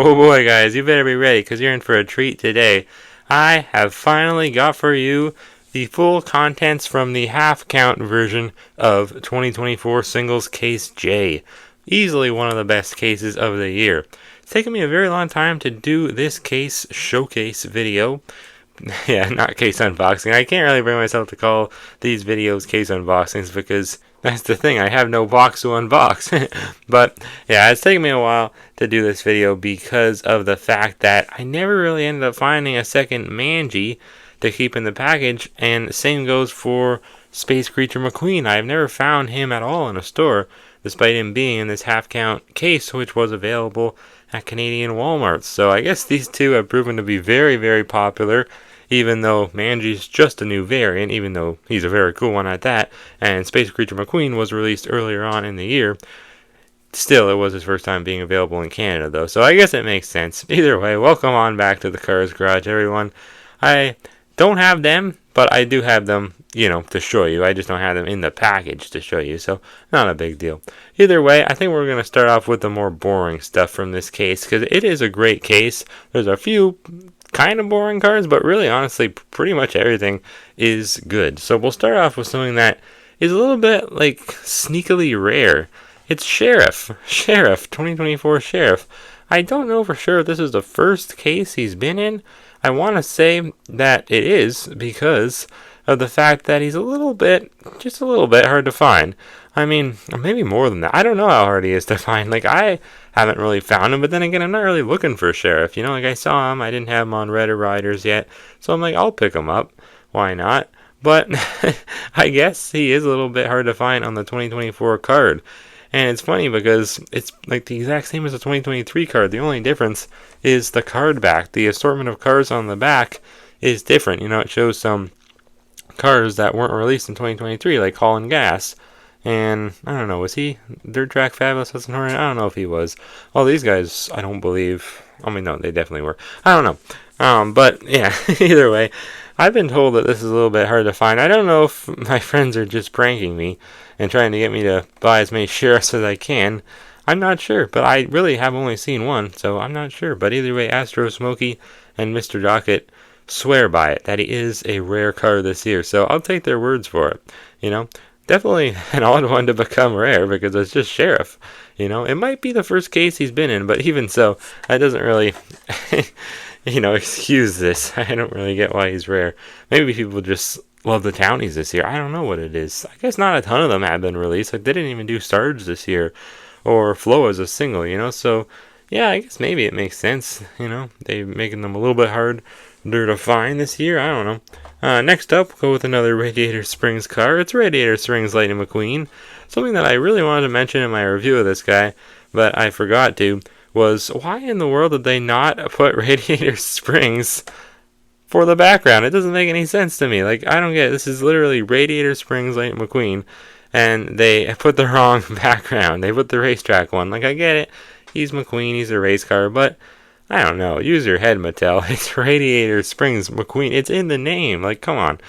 Oh boy, guys, you better be ready because you're in for a treat today. I have finally got for you the full contents from the half count version of 2024 Singles Case J. Easily one of the best cases of the year. It's taken me a very long time to do this case showcase video. Yeah, not case unboxing. I can't really bring myself to call these videos case unboxings because that's the thing, I have no box to unbox. But yeah, it's taken me a while to do this video because of the fact that I never really ended up finding a second Manji to keep in the package, and same goes for Space Creature McQueen. I've never found him at all in a store, despite him being in this half count case, which was available at Canadian Walmarts. So I guess these two have proven to be very, very popular, even though Manji's just a new variant, even though he's a very cool one at that, and Space Creature McQueen was released earlier on in the year. Still, it was his first time being available in Canada, though, so I guess it makes sense. Either way, welcome on back to the Cars Garage, everyone. I don't have them, but I do have them, to show you. I just don't have them in the package to show you, so not a big deal. Either way, I think we're going to start off with the more boring stuff from this case, because it is a great case. There's a few kind of boring cards, but really, honestly, pretty much everything is good. So we'll start off with something that is a little bit, sneakily rare. It's Sheriff 2024 Sheriff. I don't know for sure if this is the first case he's been in. I want to say that it is because of the fact that he's just a little bit hard to find. I mean, maybe more than that. I don't know how hard he is to find. I haven't really found him, but then again, I'm not really looking for a Sheriff. I saw him. I didn't have him on Red or Riders yet, so I'm like, I'll pick him up. Why not? But I guess he is a little bit hard to find on the 2024 card. And it's funny because it's like the exact same as the 2023 card. The only difference is the card back. The assortment of cards on the back is different. It shows some cars that weren't released in 2023, like Colin Gas. And I don't know, was he Dirt Track Fabulous Hudson Hornet? I don't know if he was. All these guys, I don't believe. No, they definitely were. I don't know. But yeah, either way, I've been told that this is a little bit hard to find. I don't know if my friends are just pranking me and trying to get me to buy as many Sheriffs as I can. I'm not sure, but I really have only seen one, so I'm not sure. But either way, Astro Smokey and Mr. Docket swear by it, that he is a rare card this year. So I'll take their words for it, Definitely an odd one to become rare because it's just Sheriff. It might be the first case he's been in, but even so, that doesn't really, excuse this. I don't really get why he's rare. Maybe people just love the townies this year. I don't know what it is. I guess not a ton of them have been released. They didn't even do Sarge this year or Flo as a single, So, yeah, I guess maybe it makes sense, They're making them a little bit harder to find this year. I don't know. Next up, we'll go with another Radiator Springs car. It's Radiator Springs Lightning McQueen. Something that I really wanted to mention in my review of this guy, but I forgot to, was why in the world did they not put Radiator Springs for the background? It doesn't make any sense to me. I don't get it. This is literally Radiator Springs Lightning McQueen, and they put the wrong background. They put the racetrack one. I get it. He's McQueen. He's a race car, but I don't know. Use your head, Mattel. It's Radiator Springs McQueen. It's in the name. Come on.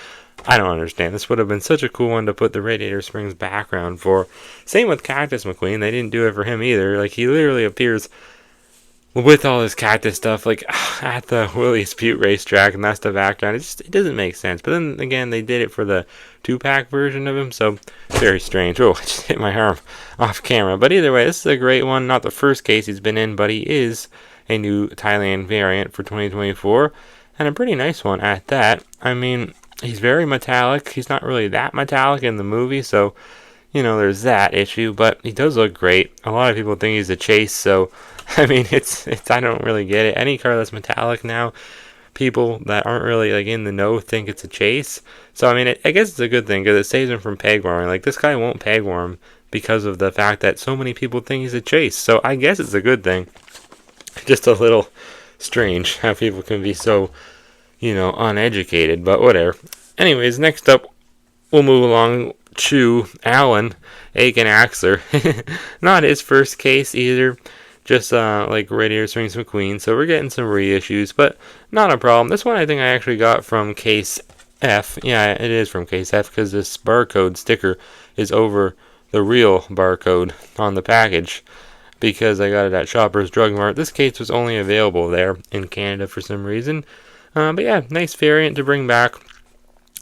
I don't understand. This would have been such a cool one to put the Radiator Springs background for. Same with Cactus McQueen. They didn't do it for him either. He literally appears with all this cactus stuff, at the Willie's Butte racetrack, and that's the background. It doesn't make sense. But then again, they did it for the 2-pack version of him, so very strange. Oh, I just hit my arm off camera. But either way, this is a great one. Not the first case he's been in, but he is a new Thailand variant for 2024, and a pretty nice one at that. He's very metallic. He's not really that metallic in the movie, so, there's that issue, but he does look great. A lot of people think he's a chase, so, it's I don't really get it. Any car that's metallic now, people that aren't really, in the know think it's a chase. So, I guess it's a good thing, because it saves him from peg warming. This guy won't peg warm because of the fact that so many people think he's a chase, so I guess it's a good thing. Just a little strange how people can be so, uneducated, but whatever. Anyways, next up, we'll move along to Alan, Aiken Axler. Not his first case either, just Radiator Springs McQueen, so we're getting some reissues, but not a problem. This one I think I actually got from Case F. Yeah, it is from Case F, because this barcode sticker is over the real barcode on the package. because I got it at Shoppers Drug Mart. This case was only available there in Canada for some reason. But yeah, nice variant to bring back.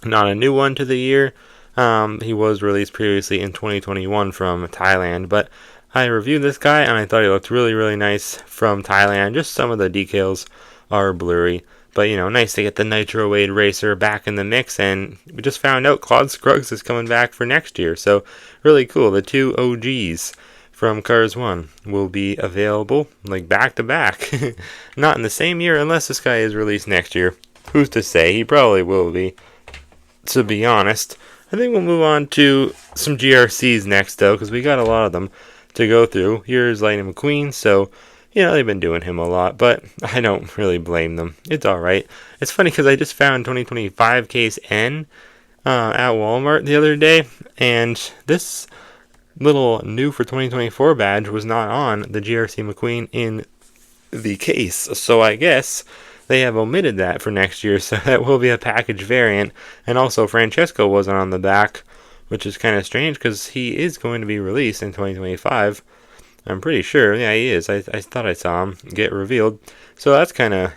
Not a new one to the year. He was released previously in 2021 from Thailand, but I reviewed this guy and I thought he looked really, really nice from Thailand. Just some of the details are blurry. But, nice to get the Nitro Wade Racer back in the mix, and we just found out Claude Scruggs is coming back for next year, so really cool. The two OGs from Cars 1 will be available, back to back. Not in the same year, unless this guy is released next year. Who's to say? He probably will be, to be honest. I think we'll move on to some GRCs next, though, because we got a lot of them to go through. Here's Lightning McQueen, so they've been doing him a lot, but I don't really blame them. It's alright. It's funny because I just found 2025 Case N at Walmart the other day, and this little new for 2024 badge was not on the GRC McQueen in the case, so I guess they have omitted that for next year, so that will be a package variant. And also Francesco wasn't on the back, which is kind of strange because he is going to be released in 2025. I'm pretty sure. Yeah, he is. I thought I saw him get revealed. So that's kind of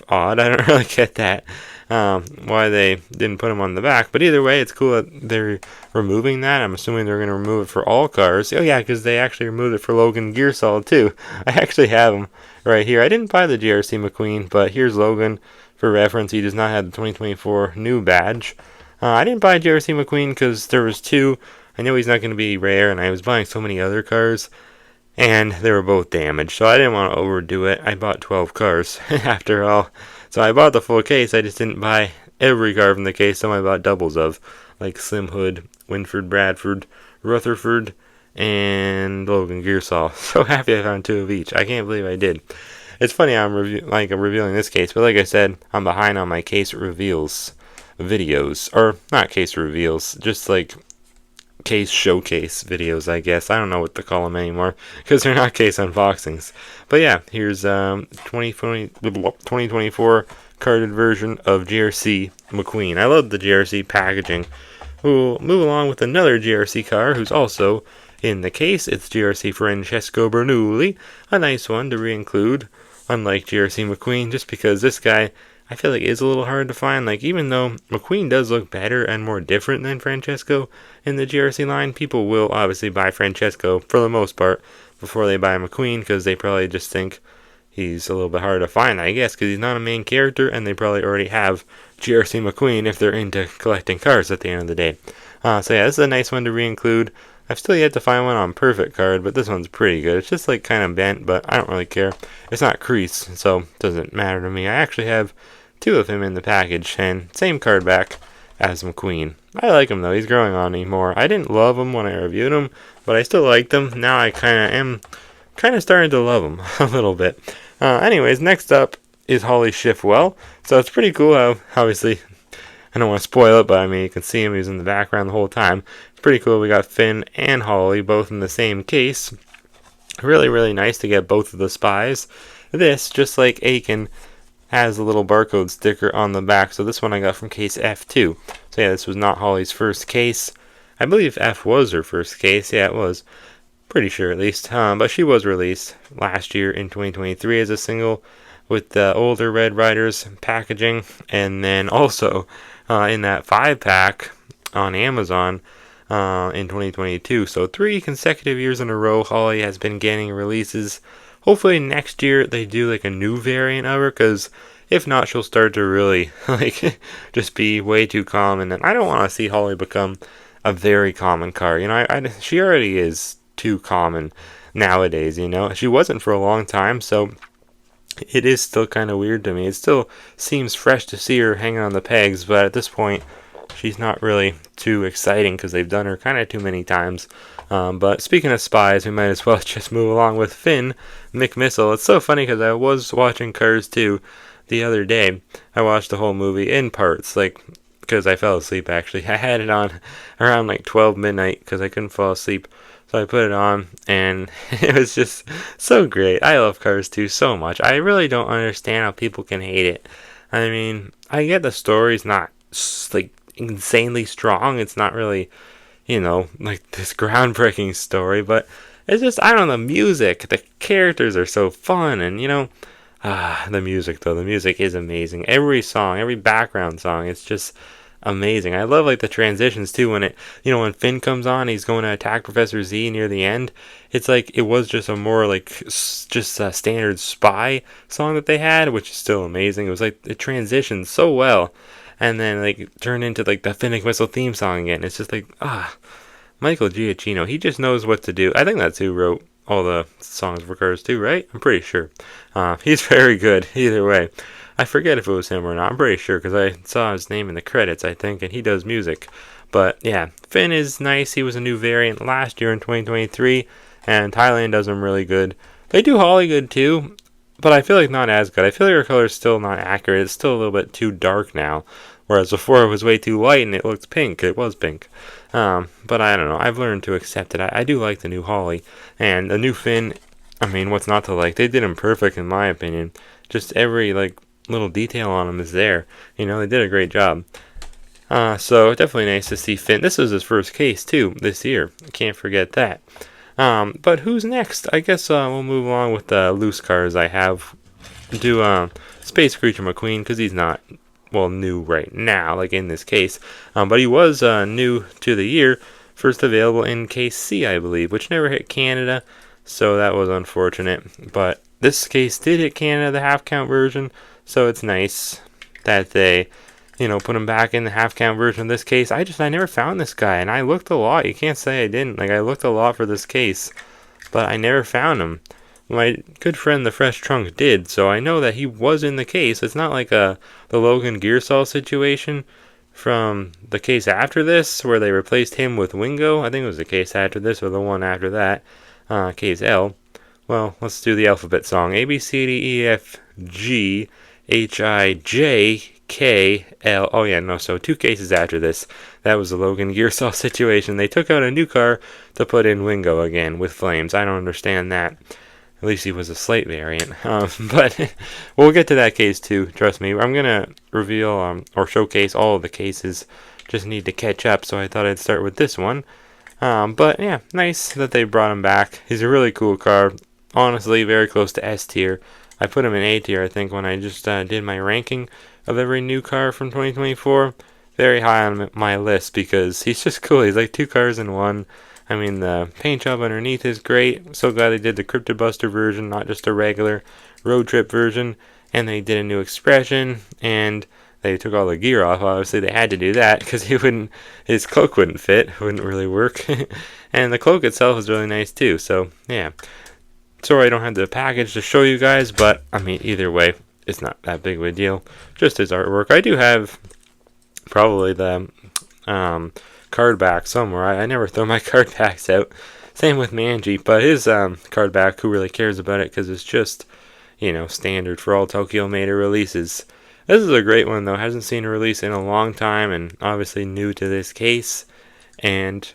odd. I don't really get that, why they didn't put him on the back. But either way, it's cool that they're removing that. I'm assuming they're going to remove it for all cars. Oh, yeah, because they actually removed it for Logan Gearsall, too. I actually have him right here. I didn't buy the GRC McQueen, but here's Logan for reference. He does not have the 2024 new badge. I didn't buy GRC McQueen because there was two. I know he's not going to be rare, and I was buying so many other cars, and they were both damaged, so I didn't want to overdo it. I bought 12 cars, after all. So I bought the full case, I just didn't buy every car from the case, some I bought doubles of, like Slim Hood, Winford Bradford, Rutherford, and Logan Gearsall. So happy I found two of each. I can't believe I did. It's funny I'm revealing this case, but like I said, I'm behind on my case reveals videos. Or, not case reveals, just case showcase videos, I guess. I don't know what to call them anymore because they're not case unboxings. But yeah, here's 2024 carded version of GRC McQueen. I love the GRC packaging. We'll move along with another GRC car who's also in the case. It's GRC Francesco Bernoulli. A nice one to re-include, unlike GRC McQueen, just because this guy I feel like is a little hard to find. Even though McQueen does look better and more different than Francesco in the GRC line, people will obviously buy Francesco for the most part before they buy McQueen because they probably just think he's a little bit harder to find, I guess, because he's not a main character and they probably already have GRC McQueen if they're into collecting cars at the end of the day. So yeah, this is a nice one to re-include. I've still yet to find one on perfect card, but this one's pretty good. It's just kind of bent, but I don't really care. It's not creased, so it doesn't matter to me. I actually have two of him in the package, and same card back as McQueen. I like him though, he's growing on me more. I didn't love him when I reviewed him, but I still liked him. Now I am starting to love him a little bit. Anyways, next up is Holly Schiffwell. So it's pretty cool how, obviously, I don't want to spoil it, but you can see him, he's in the background the whole time. It's pretty cool, we got Finn and Holly both in the same case. Really, really nice to get both of the spies. This, just like Aiken, has a little barcode sticker on the back, so this one I got from case F2. So yeah, this was not Holly's first case. I believe F was her first case, yeah it was. Pretty sure at least, but she was released last year in 2023 as a single with the older Red Riders packaging, and then also in that 5-pack on Amazon in 2022. So 3 consecutive years in a row, Holly has been getting releases. Hopefully next year they do a new variant of her, because if not, she'll start to really just be way too common. And I don't want to see Holly become a very common car. She already is too common nowadays. She wasn't for a long time, so it is still kind of weird to me. It still seems fresh to see her hanging on the pegs, but at this point, she's not really too exciting because they've done her kind of too many times. But speaking of spies, we might as well just move along with Finn McMissile. It's so funny because I was watching Cars 2 the other day. I watched the whole movie in parts, because I fell asleep actually. I had it on around 12 midnight because I couldn't fall asleep. So I put it on, and it was just so great. I love Cars 2 so much. I really don't understand how people can hate it. I get the story's not insanely strong. It's not really, this groundbreaking story, but it's just, I don't know, the music, the characters are so fun, and the music though, the music is amazing. Every song, every background song, it's just amazing. I love like the transitions too when when Finn comes on, he's going to attack Professor Z near the end. It's like it was just a more like just a standard spy song that they had, which is still amazing. It was like it transitioned so well, and then like it turned into like the Finn McMissile theme song again. It's just like Michael Giacchino, he just knows what to do. I think that's who wrote all the songs for Cars too, right? I'm pretty sure. He's very good either way. I forget if it was him or not. I'm pretty sure because I saw his name in the credits, I think, and he does music. But yeah, Finn is nice. He was a new variant last year in 2023, and Thailand does him really good. They do Holly good too, but I feel like not as good. I feel like her color is still not accurate. It's still a little bit too dark now, whereas before it was way too light and it looked pink. It was pink. But I don't know. I've learned to accept it. I do like the new Holly, and the new Finn. I mean, what's not to like? They did him perfect in my opinion. Just every like little detail on him is there. They did a great job. So definitely nice to see Finn. This was his first case too this year. Can't forget that. But who's next? I guess we'll move along with the loose cars I have. Do Space Creature McQueen because he's not new right now, like in this case. But he was new to the year. First available in Case C, I believe, which never hit Canada. So that was unfortunate. But this case did hit Canada, the half count version. So it's nice that they, put him back in the half count version of this case. I never found this guy, and I looked a lot. You can't say I didn't. Like, I looked a lot for this case, but I never found him. My good friend, the Fresh Trunk, did, so I know that he was in the case. It's not like the Logan Gearsall situation from the case after this, where they replaced him with Wingo. I think it was the case after this, or the one after that, case L. Well, let's do the alphabet song. A, B, C, D, E, F, G, H, I, J, K, L. Oh yeah, no, so 2 cases after this. That was the Logan Gearsall situation. They took out a new car to put in Wingo again with flames. I don't understand that. At least he was a slight variant. But we'll get to that case too, trust me. I'm going to reveal or showcase all of the cases. Just need to catch up, so I thought I'd start with this one. But yeah, nice that they brought him back. He's a really cool car. Honestly, very close to S tier. I put him in A tier, I think, when I just did my ranking of every new car from 2024. Very high on my list because he's just cool. He's like 2 cars in one. I mean, the paint job underneath is great. So glad they did the Crypto Buster version, not just a regular road trip version. And they did a new expression, and they took all the gear off. Obviously, they had to do that because his cloak wouldn't fit, wouldn't really work. And the cloak itself is really nice too. So yeah. Sorry I don't have the package to show you guys, but I mean, either way, it's not that big of a deal. Just his artwork. I do have probably the card back somewhere. I never throw my card backs out. Same with Manji, but his card back, who really cares about it, because it's just, standard for all Tokyo Mater releases. This is a great one, though. Hasn't seen a release in a long time, and obviously new to this case, and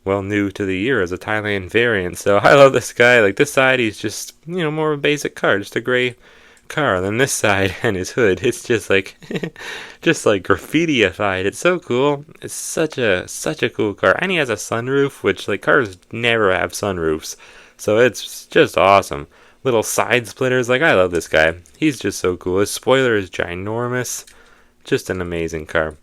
new to the year as a Thailand variant. So I love this guy. Like, this side, he's just, more of a basic car, just a gray car. Then this side and his hood, it's just like graffiti-ified. It's so cool. It's such a cool car. And he has a sunroof, which like cars never have sunroofs. So it's just awesome. Little side splitters. Like, I love this guy. He's just so cool. His spoiler is ginormous. Just an amazing car.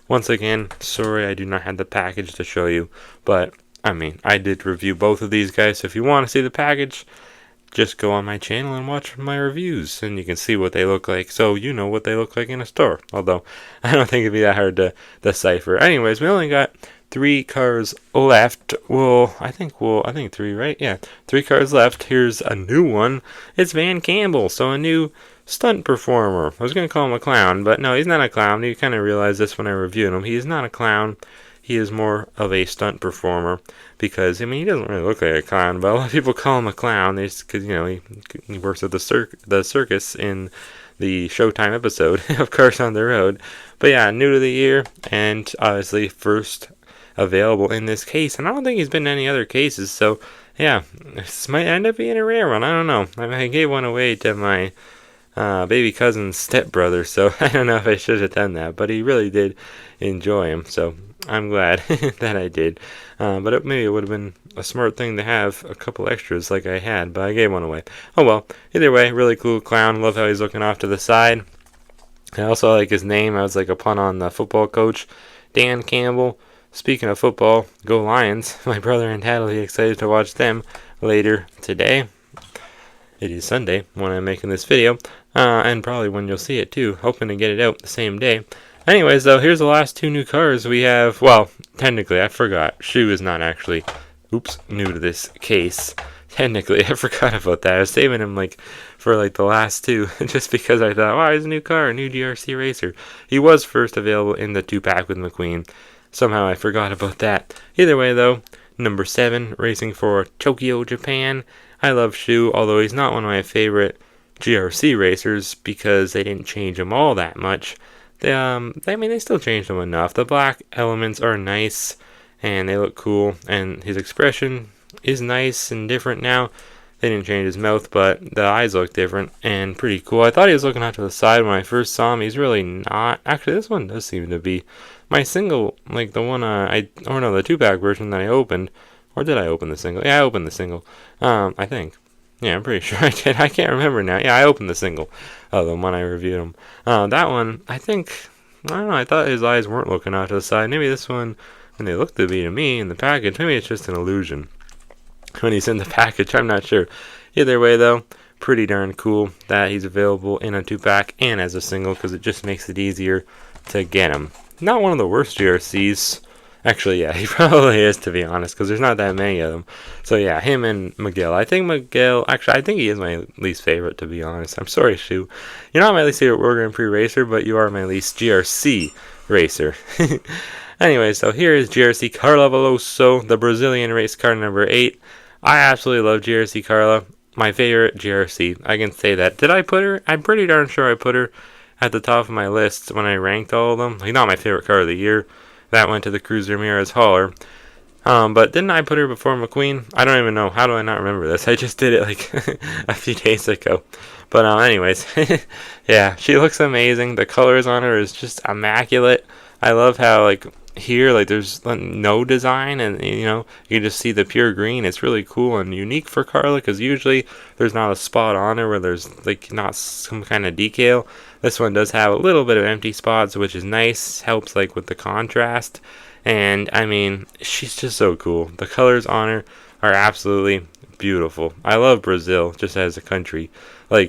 Once again, sorry I do not have the package to show you, but I mean, I did review both of these guys, so if you want to see the package, just go on my channel and watch my reviews, and you can see what they look like, so you know what they look like in a store, although I don't think it'd be that hard to decipher. Anyways, we only got 3 cars left. I think 3, right? Yeah, 3 cars left. Here's a new one. It's Van Campbell, so a new stunt performer. I was going to call him a clown, but no, he's not a clown. You kind of realize this when I reviewed him. He is not a clown. He is more of a stunt performer because, I mean, he doesn't really look like a clown, but a lot of people call him a clown because, he works at the circus in the Showtime episode of Cars on the Road. But yeah, new to the year, and obviously first available in this case, and I don't think he's been in any other cases, so yeah, this might end up being a rare one. I don't know. I gave one away to my baby cousin's stepbrother, so I don't know if I should have done that, but he really did enjoy him, so I'm glad that I did. But maybe it would have been a smart thing to have a couple extras like I had, but I gave one away. Oh well, either way, really cool clown. Love how he's looking off to the side. I also like his name. I was like a pun on the football coach, Dan Campbell. Speaking of football, go Lions. My brother and dad will be excited to watch them later today. It is Sunday when I'm making this video, and probably when you'll see it too. Hoping to get it out the same day. Anyways, though, here's the last two new cars we have. Well, technically, I forgot. Shu is not actually, new to this case. Technically, I forgot about that. I was saving him for the last two, just because I thought, wow, he's a new car, a new GRC racer. He was first available in the 2-pack with McQueen. Somehow I forgot about that. Either way, though, number 7, racing for Tokyo, Japan. I love Shu, although he's not one of my favorite GRC racers because they didn't change him all that much. They still changed him enough. The black elements are nice and they look cool, and his expression is nice and different now. They didn't change his mouth, but the eyes look different and pretty cool. I thought he was looking out to the side when I first saw him. He's really not. Actually, this one does seem to be my single, the one the 2-pack version that I opened. Or did I open the single? Yeah, I opened the single. I think. Yeah, I'm pretty sure I did. I can't remember now. Yeah, I opened the single of the one I reviewed him. That one, I don't know, I thought his eyes weren't looking out to the side. Maybe this one, when they look to be to me in the package, maybe it's just an illusion. When he's in the package, I'm not sure. Either way, though, pretty darn cool that he's available in a 2-pack and as a single, because it just makes it easier to get him. Not one of the worst GRCs. Actually, yeah, he probably is, to be honest, because there's not that many of them. So, yeah, him and Miguel. I think he is my least favorite, to be honest. I'm sorry, Shu. You're not my least favorite World Grand Prix racer, but you are my least GRC racer. Anyway, so here is GRC Carla Veloso, the Brazilian race car number 8. I absolutely love GRC Carla. My favorite GRC. I can say that. Did I put her? I'm pretty darn sure I put her at the top of my list when I ranked all of them. Not my favorite car of the year. That went to the Cruiser Ramirez hauler. But didn't I put her before McQueen? I don't even know. How do I not remember this? I just did it a few days ago. But anyways, yeah, she looks amazing. The colors on her is just immaculate. I love how here there's no design, and you can just see the pure green. It's really cool and unique for Carla, because usually there's not a spot on her where there's not some kind of decal. This one does have a little bit of empty spots, which is nice, helps with the contrast. And I mean, she's just so cool. The colors on her are absolutely beautiful. I love Brazil just as a country. I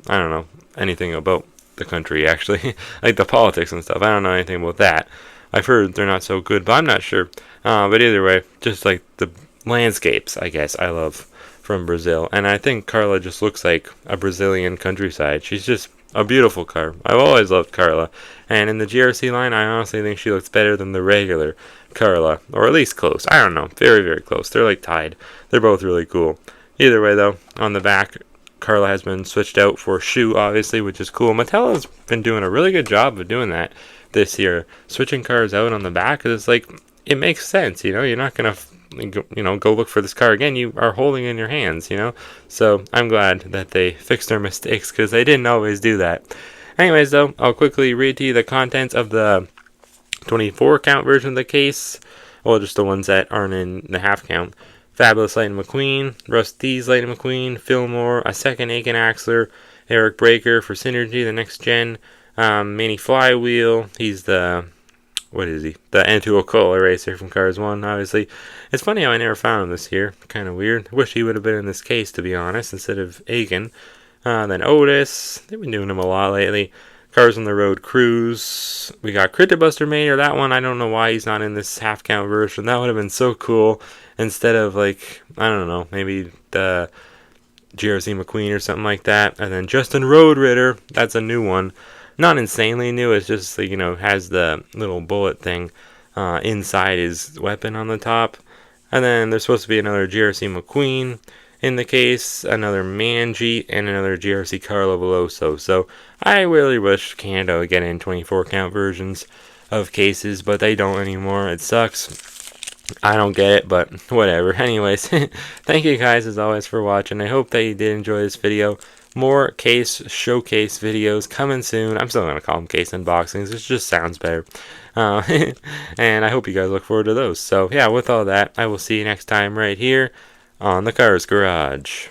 don't know anything about the country, actually. The politics and stuff, I don't know anything about that. I've heard they're not so good, but I'm not sure. But either way, just the landscapes, I guess, I love from Brazil. And I think Carla just looks like a Brazilian countryside. She's just a beautiful car. I've always loved Carla. And in the GRC line, I honestly think she looks better than the regular Carla. Or at least close. I don't know. Very, very close. They're tied. They're both really cool. Either way, though, on the back, Carla has been switched out for Shu, obviously, which is cool. Mattel has been doing a really good job of doing that this year. Switching cars out on the back, because it makes sense, You're not going to go look for this car again. You are holding it in your hands, So I'm glad that they fixed their mistakes, because they didn't always do that. Anyways, though, I'll quickly read to you the contents of the 24 count version of the case. Well, just the ones that aren't in the half count. Fabulous Lightning McQueen, Rusty's Lightning McQueen, Fillmore, a second Aiken Axler, Eric Breaker for Synergy, the next gen, Manny Flywheel. He's the The Antuo Cola racer from Cars 1, obviously. It's funny how I never found him this year. Kind of weird. Wish he would have been in this case, to be honest, instead of Aiken. Then Otis. They've been doing him a lot lately. Cars on the Road Cruise. We got Critter Buster Mater. That one, I don't know why he's not in this half count version. That would have been so cool. Instead of, I don't know, maybe the GRC McQueen or something like that. And then Justin Road Ritter. That's a new one. Not insanely new. It's just, has the little bullet thing inside his weapon on the top. And then there's supposed to be another GRC McQueen in the case, another Manji, and another GRC Carla Veloso. So I really wish Canada would get in 24 count versions of cases, but they don't anymore. It sucks. I don't get it, but whatever. Anyways, thank you guys as always for watching. I hope that you did enjoy this video. more case showcase videos coming soon. I'm still going to call them case unboxings. It just sounds better. And I hope you guys look forward to those. So, yeah, with all that, I will see you next time right here on the Cars Garage.